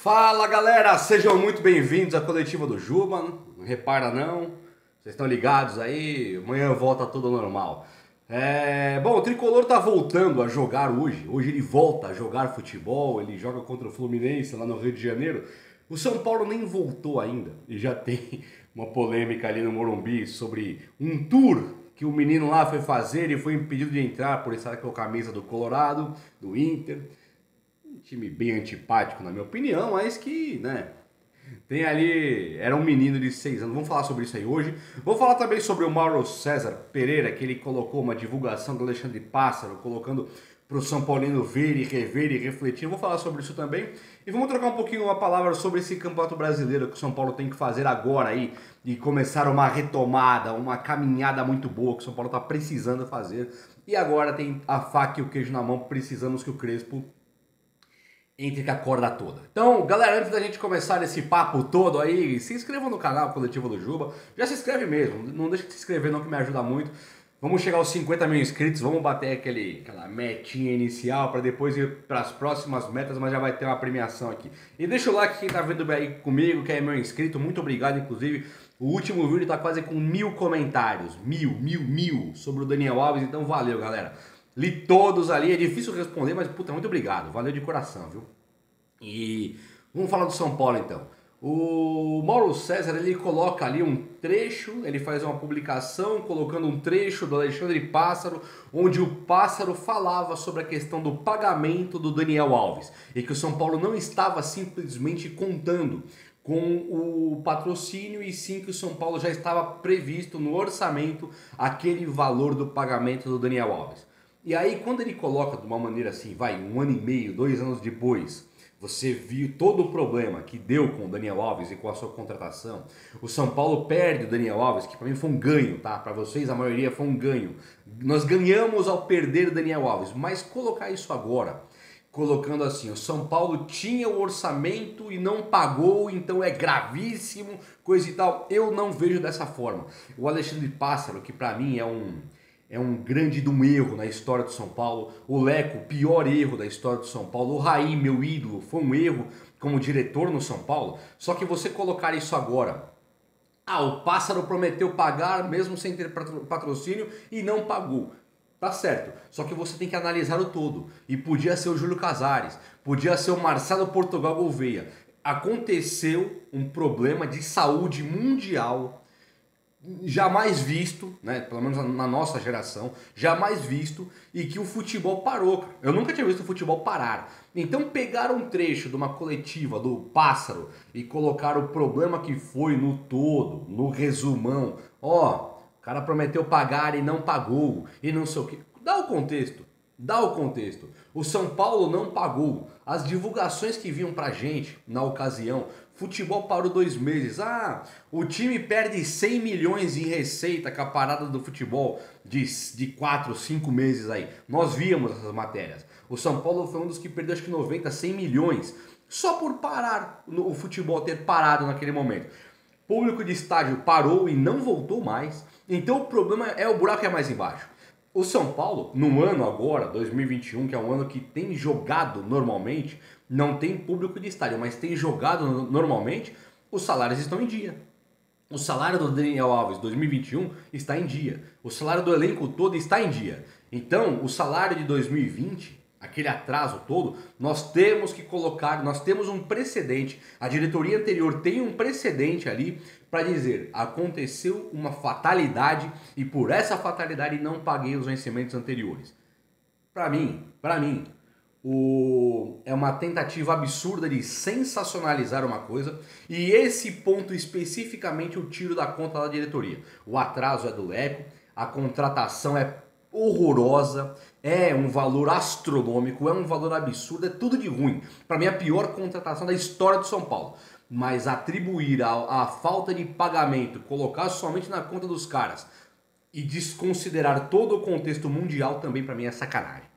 Fala galera, sejam muito bem-vindos à coletiva do Juba. Não repara não, vocês estão ligados aí, amanhã volta tudo ao normal. Bom, o Tricolor tá voltando a jogar hoje ele volta a jogar futebol, ele joga contra o Fluminense lá no Rio de Janeiro. O São Paulo nem voltou ainda e já tem uma polêmica ali no Morumbi sobre um tour que o menino lá foi fazer e foi impedido de entrar por estar com a camisa do Colorado, do Inter. Um time bem antipático, na minha opinião, mas que, né, tem ali, era um menino de 6 anos. Vamos falar sobre isso aí hoje. Vou falar também sobre o Mauro César Pereira, que ele colocou uma divulgação do Alexandre Pássaro, colocando para o São Paulino ver e rever e refletir. Vou falar sobre isso também. E vamos trocar um pouquinho uma palavra sobre esse Campeonato Brasileiro que o São Paulo tem que fazer agora aí, e começar uma retomada, uma caminhada muito boa que o São Paulo está precisando fazer. E agora tem a faca e o queijo na mão, precisamos que o Crespo entre com a corda toda. Então, galera, antes da gente começar esse papo todo aí, se inscreva no canal Coletivo do Juba. Já se inscreve mesmo, não deixa de se inscrever não, que me ajuda muito. Vamos chegar aos 50 mil inscritos, vamos bater aquela metinha inicial para depois ir para as próximas metas, mas já vai ter uma premiação aqui. E deixa o like quem tá vendo aí comigo, que é meu inscrito, muito obrigado, inclusive. O último vídeo tá quase com 1000 comentários, mil, sobre o Daniel Alves, então valeu, galera. Li todos ali, é difícil responder, mas puta, muito obrigado, valeu de coração, viu? E vamos falar do São Paulo então. O Mauro César, ele coloca ali um trecho, ele faz uma publicação colocando um trecho do Alexandre Pássaro, onde o Pássaro falava sobre a questão do pagamento do Daniel Alves e que o São Paulo não estava simplesmente contando com o patrocínio e sim que o São Paulo já estava previsto no orçamento aquele valor do pagamento do Daniel Alves. E aí quando ele coloca de uma maneira assim, vai, 1 ano e meio, 2 anos depois, você viu todo o problema que deu com o Daniel Alves e com a sua contratação. O São Paulo perde o Daniel Alves, que para mim foi um ganho, tá? Para vocês a maioria foi um ganho. Nós ganhamos ao perder o Daniel Alves, mas colocar isso agora, colocando assim, o São Paulo tinha o orçamento e não pagou, então é gravíssimo, coisa e tal. Eu não vejo dessa forma. O Alexandre Pássaro, que para mim é um grande de um erro na história do São Paulo. O Leco, pior erro da história do São Paulo. O Raí, meu ídolo, foi um erro como diretor no São Paulo. Só que você colocar isso agora. O Pássaro prometeu pagar mesmo sem ter patrocínio e não pagou. Tá certo, só que você tem que analisar o todo. E podia ser o Júlio Casares, podia ser o Marcelo Portugal Gouveia. Aconteceu um problema de saúde mundial jamais visto, né, pelo menos na nossa geração, jamais visto, e que o futebol parou. Eu nunca tinha visto o futebol parar. Então pegaram um trecho de uma coletiva do Pássaro e colocaram o problema que foi no todo, no resumão. O cara prometeu pagar e não pagou, e não sei o que. Dá o contexto. Dá o contexto. O São Paulo não pagou. As divulgações que vinham pra gente na ocasião, futebol parou 2 meses. O time perde 100 milhões em receita com a parada do futebol de 4, 5 meses aí. Nós víamos essas matérias. O São Paulo foi um dos que perdeu acho que 90, 100 milhões só por parar, o futebol ter parado naquele momento. Público de estádio parou e não voltou mais. Então o problema é o buraco é mais embaixo. O São Paulo, no ano agora, 2021, que é um ano que tem jogado normalmente, não tem público de estádio, mas tem jogado normalmente, os salários estão em dia. O salário do Daniel Alves 2021 está em dia. O salário do elenco todo está em dia. Então, o salário de 2020, aquele atraso todo, nós temos que colocar, nós temos um precedente. A diretoria anterior tem um precedente ali para dizer, aconteceu uma fatalidade e por essa fatalidade não paguei os vencimentos anteriores. Para mim, é uma tentativa absurda de sensacionalizar uma coisa e esse ponto especificamente eu tiro da conta da diretoria. O atraso é do Leco, a contratação é horrorosa, é um valor astronômico, é um valor absurdo, é tudo de ruim. Para mim é a pior contratação da história do São Paulo. Mas atribuir a falta de pagamento, colocar somente na conta dos caras e desconsiderar todo o contexto mundial também para mim é sacanagem.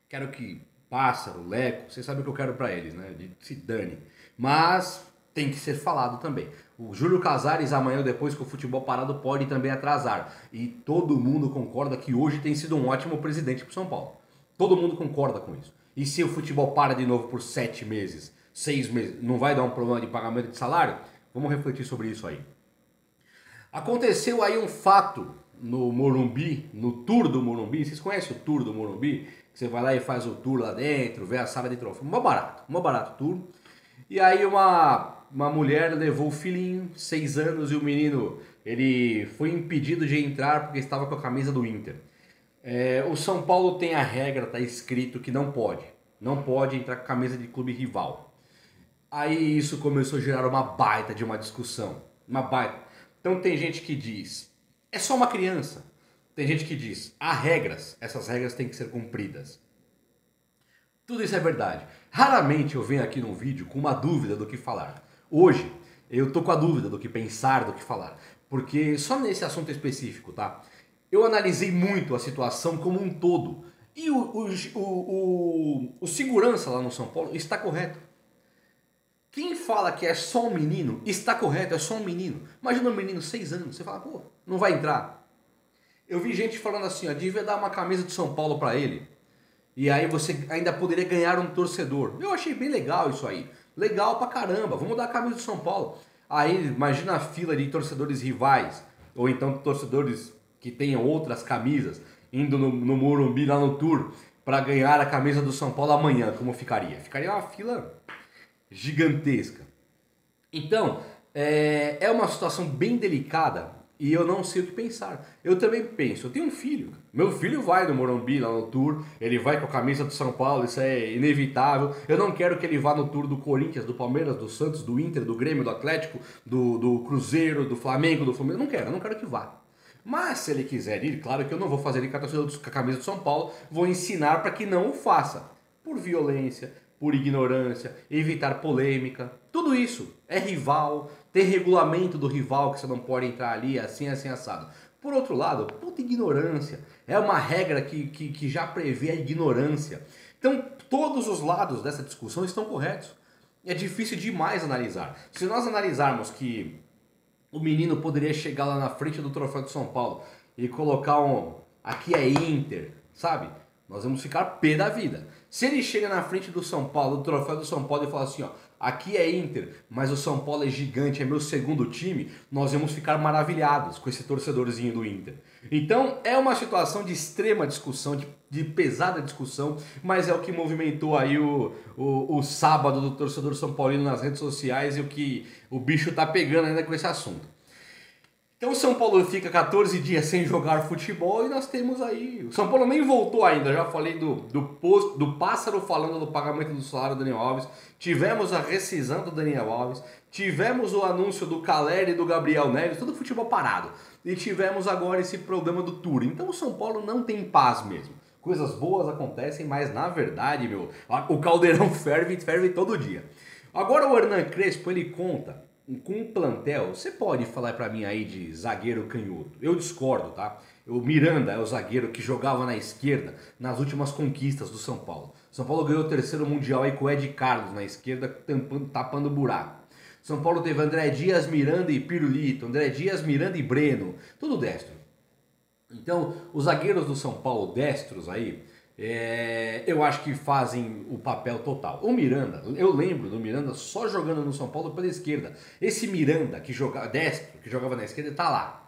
Quero que Pássaro, Leco, vocês sabem o que eu quero para eles, né? Se dane. Mas tem que ser falado também. O Júlio Casares amanhã ou depois que o futebol parado pode também atrasar. E todo mundo concorda que hoje tem sido um ótimo presidente para o São Paulo. Todo mundo concorda com isso. E se o futebol para de novo por 7 meses? 6 meses, não vai dar um problema de pagamento de salário? Vamos refletir sobre isso aí. Aconteceu aí um fato no Morumbi, no Tour do Morumbi. Vocês conhecem o Tour do Morumbi? Você vai lá e faz o tour lá dentro, vê a sala de troféu. Mó barato tour. E aí uma mulher levou o filhinho, 6 anos, e o menino ele foi impedido de entrar porque estava com a camisa do Inter. O São Paulo tem a regra, tá escrito que não pode entrar com a camisa de clube rival. Aí isso começou a gerar uma baita de uma discussão, uma baita. Então tem gente que diz, é só uma criança. Tem gente que diz, há regras, essas regras têm que ser cumpridas. Tudo isso é verdade. Raramente eu venho aqui num vídeo com uma dúvida do que falar. Hoje, eu tô com a dúvida do que pensar, do que falar. Porque só nesse assunto específico, tá? Eu analisei muito a situação como um todo. E o segurança lá no São Paulo está correto. Quem fala que é só um menino, está correto, é só um menino. Imagina um menino 6 anos, você fala, pô, não vai entrar. Eu vi gente falando assim, ó, devia dar uma camisa de São Paulo pra ele. E aí você ainda poderia ganhar um torcedor. Eu achei bem legal isso aí. Legal pra caramba, vamos dar a camisa de São Paulo. Aí imagina a fila de torcedores rivais, ou então torcedores que tenham outras camisas, indo no Morumbi lá no Tour, pra ganhar a camisa do São Paulo amanhã, como ficaria? Ficaria uma fila gigantesca. Então, é uma situação bem delicada e eu não sei o que pensar. Eu também penso, eu tenho um filho. Meu filho vai no Morumbi, lá no Tour, ele vai com a camisa do São Paulo, isso é inevitável. Eu não quero que ele vá no Tour do Corinthians, do Palmeiras, do Santos, do Inter, do Grêmio, do Atlético, do Cruzeiro, do Flamengo, do Flamengo. Eu não quero que vá. Mas se ele quiser ir, claro que eu não vou fazer ele com a camisa do São Paulo, vou ensinar para que não o faça. Por violência, por ignorância, evitar polêmica, tudo isso é rival, tem regulamento do rival que você não pode entrar ali, assim assado. Por outro lado, puta ignorância, é uma regra que já prevê a ignorância. Então todos os lados dessa discussão estão corretos. É difícil demais analisar. Se nós analisarmos que o menino poderia chegar lá na frente do troféu de São Paulo e colocar aqui é Inter, sabe? Nós vamos ficar pé da vida. Se ele chega na frente do São Paulo, do troféu do São Paulo e fala assim, ó, aqui é Inter, mas o São Paulo é gigante, é meu segundo time, nós vamos ficar maravilhados com esse torcedorzinho do Inter. Então é uma situação de extrema discussão, de pesada discussão, mas é o que movimentou aí o sábado do torcedor São Paulino nas redes sociais e o que o bicho tá pegando ainda com esse assunto. Então o São Paulo fica 14 dias sem jogar futebol e nós temos aí... O São Paulo nem voltou ainda, já falei do pássaro falando do pagamento do salário do Daniel Alves, tivemos a rescisão do Daniel Alves, tivemos o anúncio do Caleri e do Gabriel Neves, todo futebol parado. E tivemos agora esse problema do Tour. Então o São Paulo não tem paz mesmo. Coisas boas acontecem, mas na verdade, o caldeirão ferve todo dia. Agora o Hernan Crespo, ele conta... Com um plantel, você pode falar pra mim aí de zagueiro canhoto. Eu discordo, tá? O Miranda é o zagueiro que jogava na esquerda nas últimas conquistas do São Paulo. São Paulo ganhou o 3º Mundial aí com o Ed Carlos na esquerda, tapando buraco. São Paulo teve André Dias, Miranda e Pirulito, André Dias, Miranda e Breno, tudo destro. Então, os zagueiros do São Paulo destros aí, eu acho que fazem o papel total. O Miranda, eu lembro do Miranda só jogando no São Paulo pela esquerda. Esse Miranda que jogava na esquerda, tá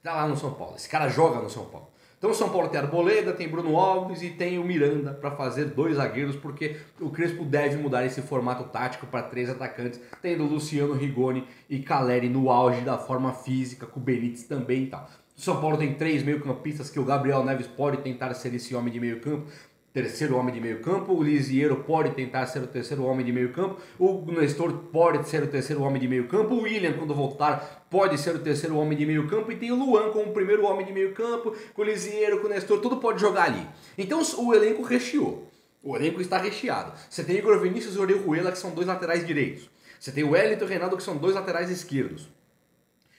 lá no São Paulo. Esse cara joga no São Paulo. Então o São Paulo tem Arboleda, tem Bruno Alves e tem o Miranda para fazer 2 zagueiros, porque o Crespo deve mudar esse formato tático para 3 atacantes, tendo Luciano, Rigoni e Caleri no auge da forma física, com o Benítez também e tal. O São Paulo tem 3 meio-campistas que o Gabriel Neves pode tentar ser esse homem de meio campo, terceiro homem de meio campo, o Lisieiro pode tentar ser o terceiro homem de meio campo, o Nestor pode ser o terceiro homem de meio campo, o William, quando voltar, pode ser o terceiro homem de meio campo, e tem o Luan como o primeiro homem de meio campo, com o Lisieiro, com o Nestor, tudo pode jogar ali. Então o elenco recheou, o elenco está recheado. Você tem Igor Vinícius e Orejuela, que são 2 laterais direitos. Você tem o Wellington e o Reinaldo, que são 2 laterais esquerdos.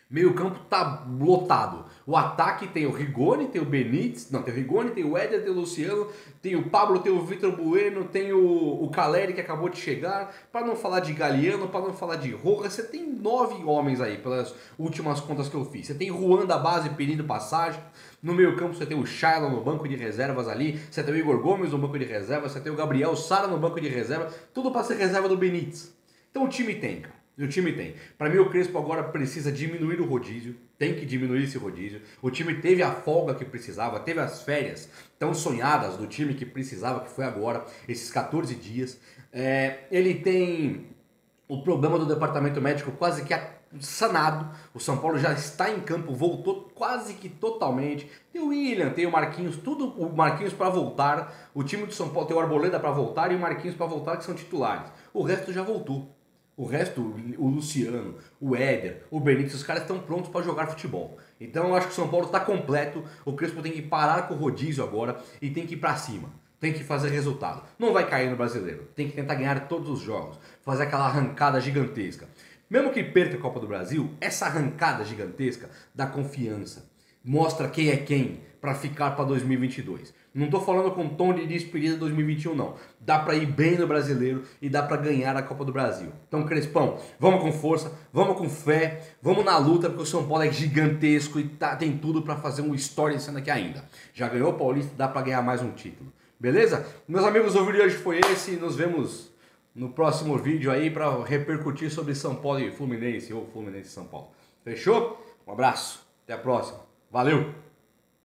Meio campo tá lotado. O ataque tem o Rigoni, tem o Benítez, não, tem o Rigoni, tem o Éder, tem o Luciano, tem o Pablo, tem o Vitor Bueno, tem o Caleri que acabou de chegar, para não falar de Galeano, para não falar de Rojas, você tem 9 homens aí, pelas últimas contas que eu fiz. Você tem Juan da base pedindo passagem, no meio campo você tem o Shailon no banco de reservas ali, você tem o Igor Gomes no banco de reservas, você tem o Gabriel Sara no banco de reserva, tudo para ser reserva do Benítez. Então o time tem, cara. O time tem. Para mim o Crespo agora precisa diminuir o rodízio, tem que diminuir esse rodízio. O time teve a folga que precisava, teve as férias tão sonhadas do time que precisava, que foi agora, esses 14 dias. Ele tem o problema do departamento médico quase que sanado. O São Paulo já está em campo, voltou quase que totalmente. Tem o William, tem o Marquinhos, tudo o Marquinhos para voltar. O time do São Paulo tem o Arboleda para voltar e o Marquinhos para voltar, que são titulares. O resto já voltou. O resto, o Luciano, o Éder, o Benítez, os caras estão prontos para jogar futebol. Então eu acho que o São Paulo está completo, o Crespo tem que parar com o rodízio agora e tem que ir para cima. Tem que fazer resultado. Não vai cair no Brasileiro. Tem que tentar ganhar todos os jogos. Fazer aquela arrancada gigantesca. Mesmo que perca a Copa do Brasil, essa arrancada gigantesca dá confiança. Mostra quem é quem para ficar para 2022. Não estou falando com tom de despedida 2021 não. Dá para ir bem no Brasileiro e dá para ganhar a Copa do Brasil. Então, Crespão, vamos com força, vamos com fé, vamos na luta, porque o São Paulo é gigantesco e tem tudo para fazer uma história esse ano aqui ainda. Já ganhou o Paulista, dá para ganhar mais um título. Beleza? Meus amigos, o vídeo de hoje foi esse. Nos vemos no próximo vídeo aí para repercutir sobre São Paulo e Fluminense, ou Fluminense e São Paulo. Fechou? Um abraço, até a próxima. Valeu!